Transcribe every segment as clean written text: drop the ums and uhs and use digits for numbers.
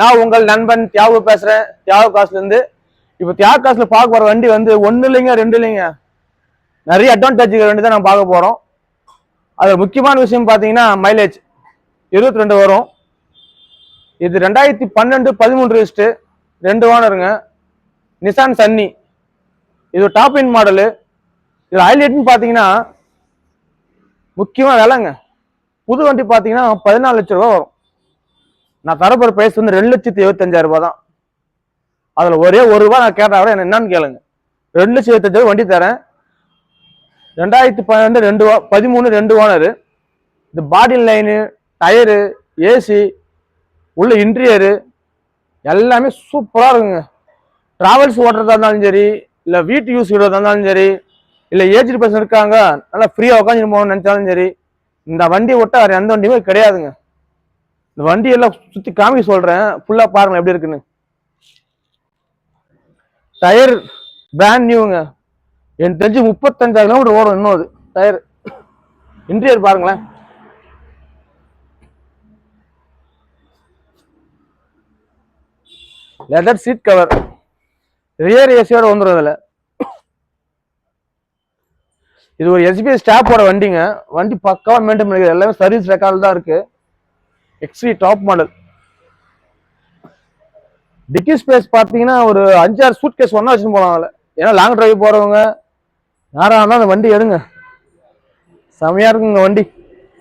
நான் உங்கள் நண்பன் தியாகு பேசுறேன், தியாகு காசுல இருந்து. இப்போ தியாகு காசுல பார்க்க போற வண்டி வந்து ஒன்னு இல்லைங்க, ரெண்டு இல்லைங்க, நிறைய அட்வான்டேஜ் வண்டி தான் நம்ம பார்க்க போறோம். அது முக்கியமான விஷயம் பார்த்தீங்கன்னா மைலேஜ் 22 வரும். இது 2012-13 ரெஜிஸ்டர், 2 ஓனருங்க. நிசான் சன்னி, இது டாப் இன் மாடலு. இது ஹைலைட்னு பார்த்தீங்கன்னா முக்கியமாக விலைங்க. புது வண்டி பார்த்தீங்கன்னா 14 லட்சம் ரூபா வரும். நான் தரப்போற பிரைஸ் வந்து 2,75,000 தான். அதுல ஒரே ₹1 நான் கேட்டா கூட என்னன்னு கேளுங்க. 2,75,000 வண்டி தரேன். 2012 13 2 ஓனரு. இந்த பாடி லைனு, டயரு, ஏசி, உள்ள இன்டீரியரு எல்லாமே சூப்பரா இருக்குங்க. டிராவல்ஸ் ஓட்டுறதா இருந்தாலும் சரி, இல்ல வீட்டு யூஸ் இருந்தாலும் சரி, இல்ல ஏஜ்டு பர்சன் இருக்காங்க நல்லா ஃப்ரீயா உட்காந்து போகணும்னு நினைச்சாலும் சரி, இந்த வண்டி விட்டா வேற எந்த வண்டியுமே கிடையாதுங்க. இந்த வண்டி எல்லாம் சுத்தி காமிக்க சொல்றேன், ஃபுல்லா பாருங்க எப்படி இருக்குன்னு. டயர் பிராண்ட் நியூங்க. எனக்கு தெரிஞ்சு 35,000 கிலோமீட்டர் ஓடும் இன்னும் அது டயர். இன்டீரியர் பாருங்களேன். லெதர் சீட் கவர், ரியர் ஏசியோட வந்துடும் இதுல. இது ஒரு எஸ்பிஐ ஸ்டாப்போட வண்டிங்க. வண்டி பக்காவா மெயின்டைன் பண்ணிக்கிறது, எல்லாமே சர்வீஸ் ரெக்கார்டு தான் இருக்கு. எக்ஸ்ட்ரீ டாப் மாடல். டிக்கி ஸ்பேஸ் பார்த்தீங்கன்னா ஒரு 5-6 சூட் கேஸ் ஒன்னா வச்சுன்னு போலாம். ஏன்னா லாங் டிரைவ் போறவங்க யாரா இருந்தாலும் அந்த வண்டி எடுங்க, செமையா இருக்குங்க வண்டி.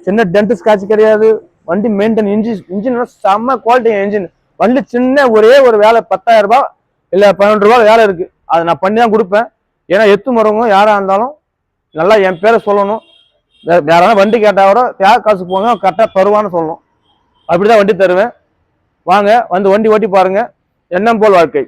சின்ன டென்ட் ஸ்கிராட்ச் கிடையாது. வண்டி மெயின்டைன், இன்ஜின் செம்ம குவாலிட்டி இன்ஜின். வண்டி சின்ன ஒரே ஒரு வேலை 10,000 ரூபாய் இல்ல 12 ரூபாய் வேலை இருக்கு, அதை நான் பண்ணி தான் கொடுப்பேன். ஏன்னா எத்து வரவங்க யாரா இருந்தாலும் நல்லா என் பேரை சொல்லணும். யாராவது வண்டி கேட்டா கூட தியாக காசு போங்க கரெக்டாக தருவான்னு சொல்லணும். அப்படிதான் வண்டி தருவேன். வாங்க வந்து வண்டி ஓட்டி பாருங்க. எண்ணம் போல் வாழ்க்கை.